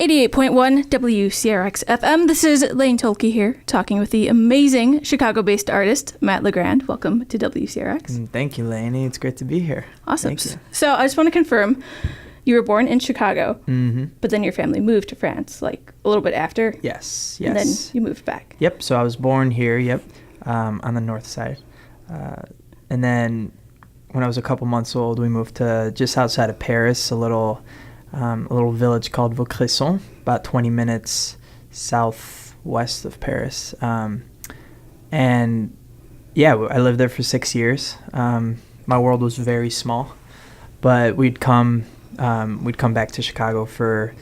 88.1 WCRX-FM. This is Lane Tolke here, talking with the amazing Chicago-based artist, Matt LeGrand. Welcome to WCRX. Thank you, Lainey. It's great to be here. Awesome. So I just want to confirm, you were born in Chicago, but then your family moved to France, like a little bit after? Yes. And then you moved back? Yep, so I was born here, on the north side. And then when I was a couple months old, we moved to just outside of Paris, a little village called Vaucresson, about 20 minutes southwest of Paris. And yeah, I lived there for 6 years. My world was very small, but we'd come back to Chicago for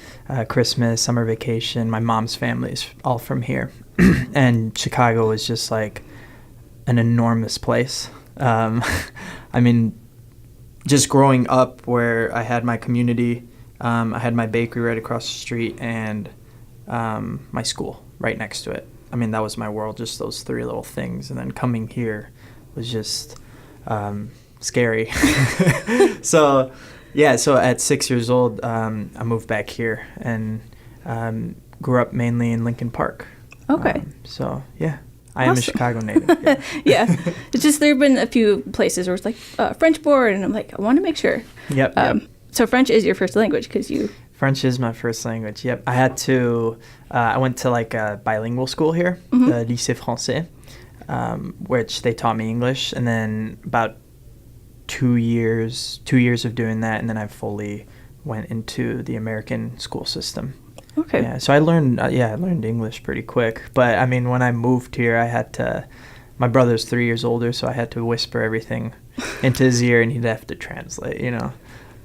Christmas, summer vacation. My mom's family is all from here. And Chicago was just like an enormous place. I mean, just growing up where I had my community, I had my bakery right across the street and my school right next to it. I mean, that was my world, just those three little things. And then coming here was just scary. So at 6 years old, I moved back here and grew up mainly in Lincoln Park. Okay. I am a Chicago native. Yeah. It's just there have been a few places where it's like French born, and I'm like, I want to make sure. Yep. So French is your first language because you... French is my first language, yep. I had to, I went to like a bilingual school here, the Lycée Français, which they taught me English, and then about 2 years of doing that, and then I fully went into the American school system. Okay. Yeah, so I learned English pretty quick, but I mean, when I moved here, my brother's 3 years older, so I had to whisper everything into his ear, and he'd have to translate,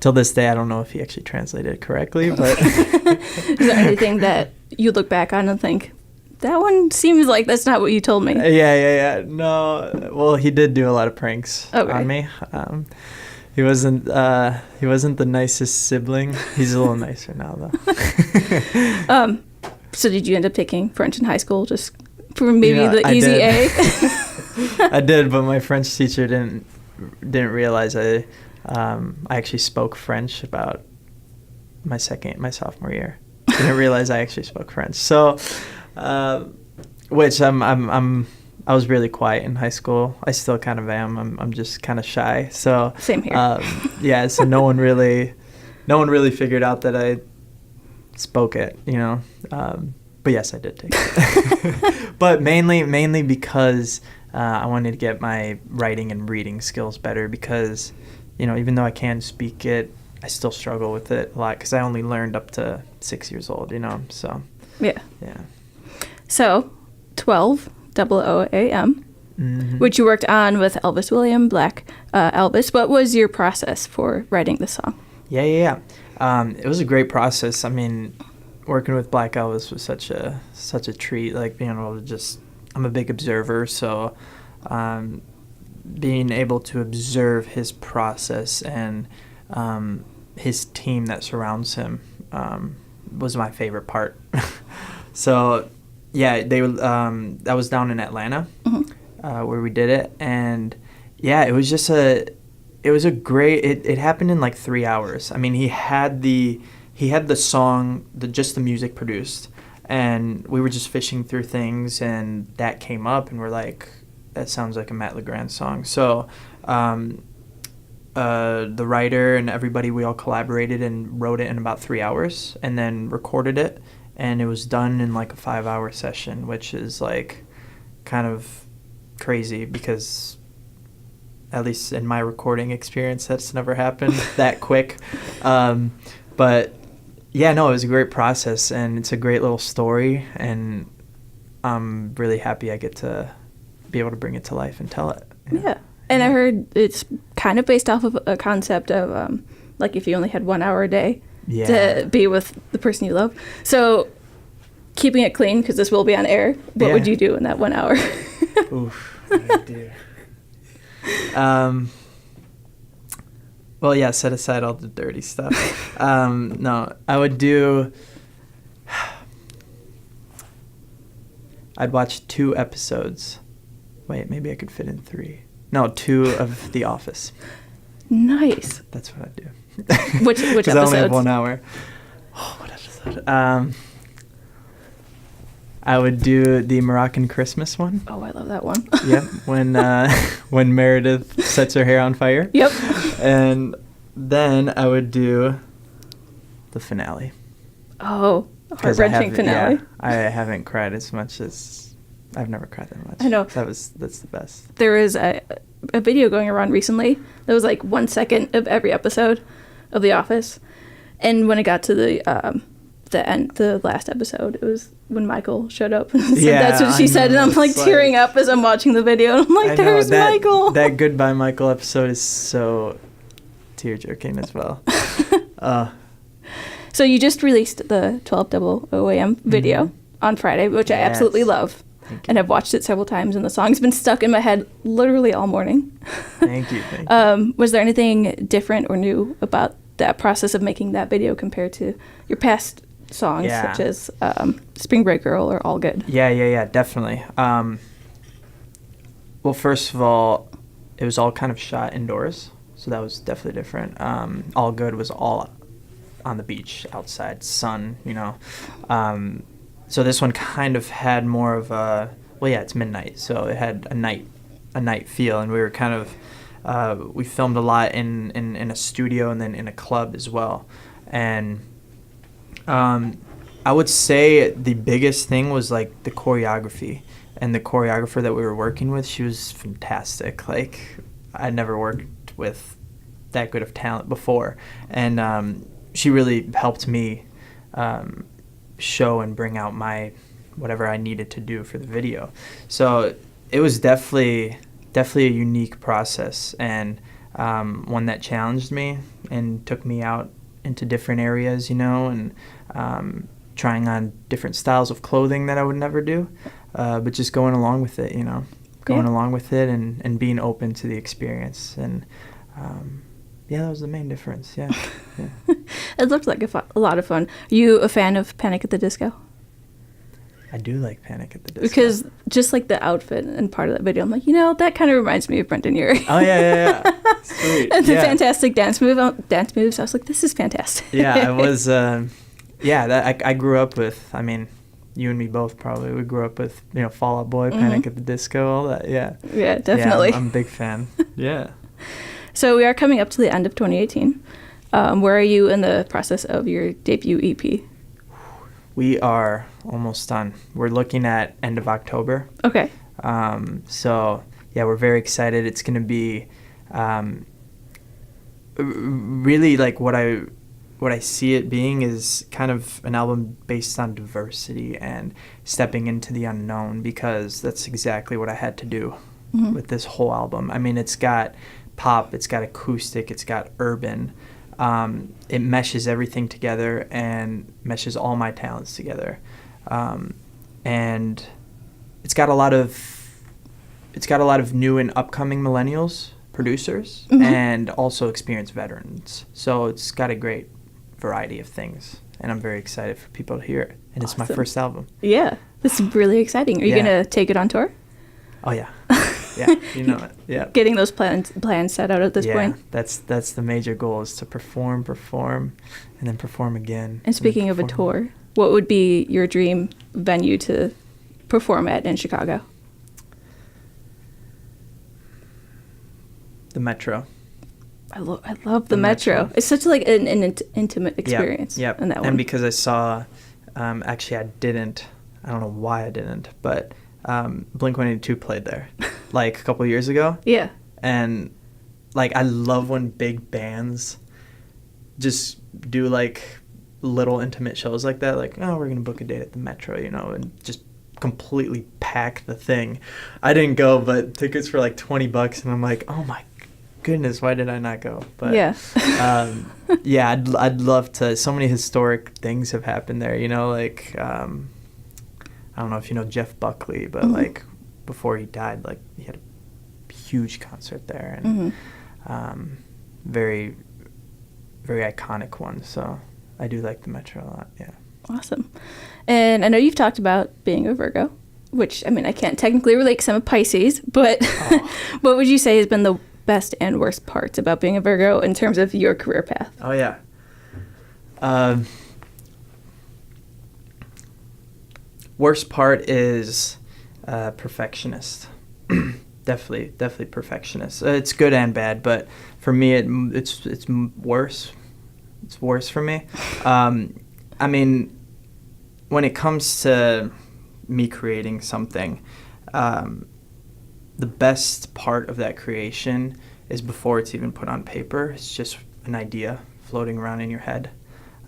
Till this day, I don't know if he actually translated it correctly, but... Is there anything that you look back on and think, that one seems like that's not what you told me? Yeah. No, well, he did do a lot of pranks on me. He wasn't the nicest sibling. He's a little nicer now, though. So did you end up taking French in high school just for maybe the easy A? I did, but my French teacher didn't realize I actually spoke French about my sophomore year. Didn't realize I actually spoke French. So, which I was really quiet in high school. I still kind of am. I'm just kind of shy. So same here. So no one really figured out that I spoke it, But yes, I did take it. But mainly because I wanted to get my writing and reading skills better because, even though I can speak it, I still struggle with it a lot because I only learned up to 6 years old, so. Yeah. Yeah. So, 12, OOAM, which you worked on with Elvis William, Black Elvis. What was your process for writing the song? Yeah. It was a great process. I mean, working with Black Elvis was such a treat, like being able to I'm a big observer, so being able to observe his process and his team that surrounds him was my favorite part. So yeah, that was down in Atlanta where we did it, and yeah, it was a great. It happened in like 3 hours. I mean, he had the song, just the music produced, and we were just fishing through things, and that came up, and we're like, that sounds like a Matt LeGrand song. So the writer and everybody, we all collaborated and wrote it in about 3 hours and then recorded it, and it was done in like a 5-hour session, which is like kind of crazy because at least in my recording experience, that's never happened that quick. But yeah, no, it was a great process, and it's a great little story, and I'm really happy I get to be able to bring it to life and tell it. Yeah. And I heard it's kind of based off of a concept of like if you only had 1 hour a day to be with the person you love. So keeping it clean, because this will be on air, what would you do in that 1 hour? Oof, what would I do? Well, yeah, set aside all the dirty stuff. No, I would do... I'd watch 2 episodes. Wait, maybe I could fit in 3. No, 2 of The Office. Nice. That's what I'd do. Which episodes? Because I only have 1 hour. Oh, what episodes? episode. I would do the Moroccan Christmas one. Oh, I love that one. Yep, when Meredith sets her hair on fire. Yep. And then I would do the finale. Oh, heart-wrenching finale. Yeah, I haven't cried as much as I've never cried that much. I know. That's the best. There is a video going around recently that was like 1 second of every episode of The Office, and when it got to the end, the last episode, it was when Michael showed up. So that's what she said, and I'm like tearing up as I'm watching the video. And I'm like, there's Michael. That Goodbye Michael episode is so tear-jerking as well. So you just released the 12:00 a.m. video on Friday, which I absolutely love. And I've watched it several times, and the song's been stuck in my head literally all morning. Thank you. Was there anything different or new about that process of making that video compared to your past songs, such as Spring Break Girl or All Good? Yeah, definitely. Well, first of all, it was all kind of shot indoors, so that was definitely different. All Good was all on the beach, outside, sun, so this one kind of had more of a, it's midnight, so it had a night feel, and we were kind of, we filmed a lot in a studio and then in a club as well. And I would say the biggest thing was like the choreography, and the choreographer that we were working with, she was fantastic. Like, I'd never worked with that good of talent before, and she really helped me show and bring out my whatever I needed to do for the video. So it was definitely a unique process, and one that challenged me and took me out into different areas, and trying on different styles of clothing that I would never do, but just going along with it, along with it and being open to the experience. And that was the main difference. Yeah. It looked like a lot of fun. Are you a fan of Panic at the Disco? I do like Panic at the Disco. Because just like the outfit and part of that video, I'm like, that kind of reminds me of Brendan Urie. Oh, yeah. Sweet. And the fantastic dance moves. I was like, this is fantastic. Yeah, I was, I grew up with, you and me both probably, we grew up with, Fall Out Boy, Panic at the Disco, all that, yeah. Yeah, definitely. Yeah, I'm a big fan. Yeah. So we are coming up to the end of 2018. Where are you in the process of your debut EP? We are almost done. We're looking at end of October. Okay. We're very excited. It's going to be really like what I see it being is kind of an album based on diversity and stepping into the unknown, because that's exactly what I had to do with this whole album. It's got pop, it's got acoustic, it's got urban. It meshes everything together and meshes all my talents together, and it's got a lot of new and upcoming millennials producers and also experienced veterans. So it's got a great variety of things, and I'm very excited for people to hear it. And It's my first album. Yeah, this is really exciting. Are you gonna take it on tour? Oh yeah. Yeah, you know it. Yeah. Getting those plans set out at this point. Yeah, that's the major goal, is to perform, and then perform again. And speaking of a tour, what would be your dream venue to perform at in Chicago? The Metro. I love the Metro. It's such like an intimate experience. Yep. In that one. And because I saw, actually I don't know why I didn't, but Blink-182 played there like a couple of years ago. Yeah. And like I love when big bands just do like little intimate shows like that, like, oh, we're gonna book a date at the Metro, and just completely pack the thing. I didn't go, but tickets were like $20, and I'm like, oh my goodness, why did I not go? But I'd love to. So many historic things have happened there, like I don't know if you know Jeff Buckley, but like before he died, like he had a huge concert there, and very, very iconic one. So I do like the Metro a lot. Yeah. Awesome. And I know you've talked about being a Virgo, which I can't technically relate because I'm a Pisces, but what would you say has been the best and worst parts about being a Virgo in terms of your career path? Oh yeah. Worst part is perfectionist. Definitely perfectionist. It's good and bad, but for me, it's worse. It's worse for me. I mean, when it comes to me creating something, the best part of that creation is before it's even put on paper. It's just an idea floating around in your head.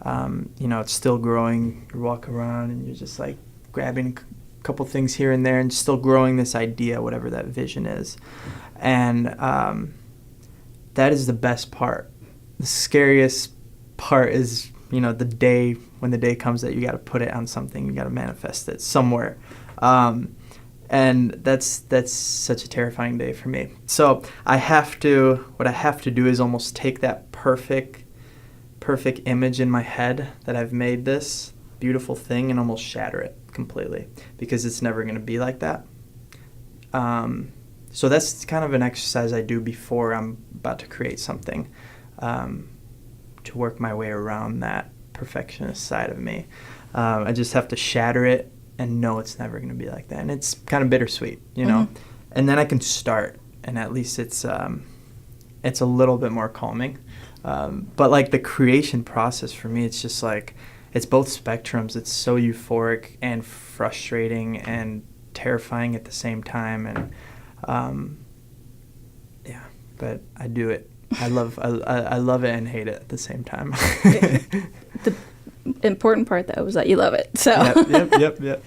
It's still growing. You walk around and you're just like grabbing a couple things here and there and still growing this idea, whatever that vision is. And that is the best part. The scariest part is, the day when the day comes that you got to put it on something, you got to manifest it somewhere. And that's such a terrifying day for me. So what I have to do is almost take that perfect image in my head that I've made this beautiful thing and almost shatter it completely, because it's never going to be like that. So that's kind of an exercise I do before I'm about to create something, to work my way around that perfectionist side of me. I just have to shatter it and know it's never going to be like that. And it's kind of bittersweet, Mm-hmm. And then I can start, and at least it's a little bit more calming. But like the creation process for me, it's just like, it's both spectrums. It's so euphoric and frustrating and terrifying at the same time. And but I do it. I love it and hate it at the same time. The important part, though, was that you love it. So. Yep.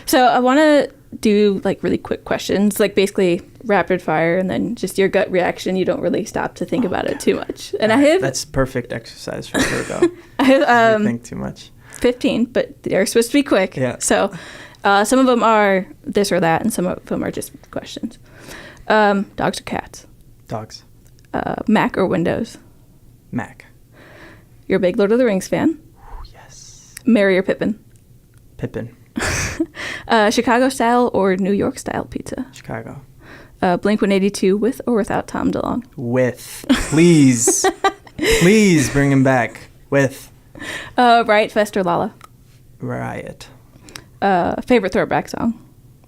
So I want to do like really quick questions, like basically rapid fire, and then just your gut reaction. You don't really stop to think about it too much. And that's perfect exercise for Virgo. I have think too much. 15, but they're supposed to be quick. Yeah. So some of them are this or that, and some of them are just questions. Dogs or cats? Dogs. Mac or Windows? Mac. You're a big Lord of the Rings fan? Ooh, yes. Mary or Pippin? Pippin. Chicago style or New York style pizza? Chicago. Blink-182 with or without Tom DeLonge? With. Please. Please bring him back. With. Riot Fest or Lala? Riot. Favorite throwback song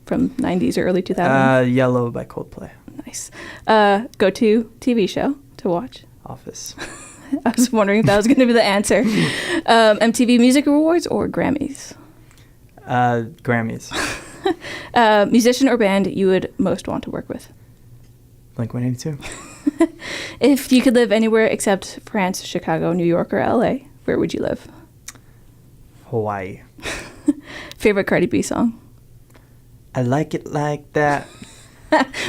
from 90s or early 2000s? Yellow by Coldplay. Nice. Go-to TV show to watch? Office. I was wondering if that was going to be the answer. MTV Music Awards or Grammys? Grammys. Musician or band you would most want to work with? Blink-182. If you could live anywhere except France, Chicago, New York, or LA, where would you live? Hawaii. Favorite Cardi B song? I like it like that.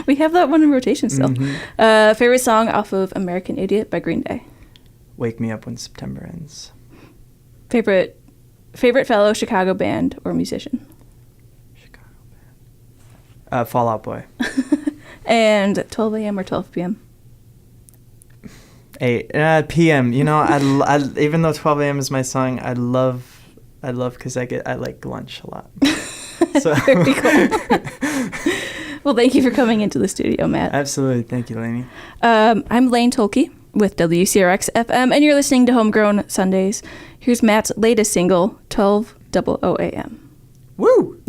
We have that one in rotation still. Mm-hmm. Favorite song off of American Idiot by Green Day? Wake Me Up When September Ends. Favorite fellow Chicago band or musician? Chicago band. Fall Out Boy. And 12 a.m. or 12 p.m.? 8 p.m. I even though 12 a.m. is my song, I love because I like lunch a lot. So. Very cool. Well, thank you for coming into the studio, Matt. Absolutely. Thank you, Lainey. I'm Lane Tolke with WCRX-FM, and you're listening to Homegrown Sundays. Here's Matt's latest single, 12:00 a.m. Woo!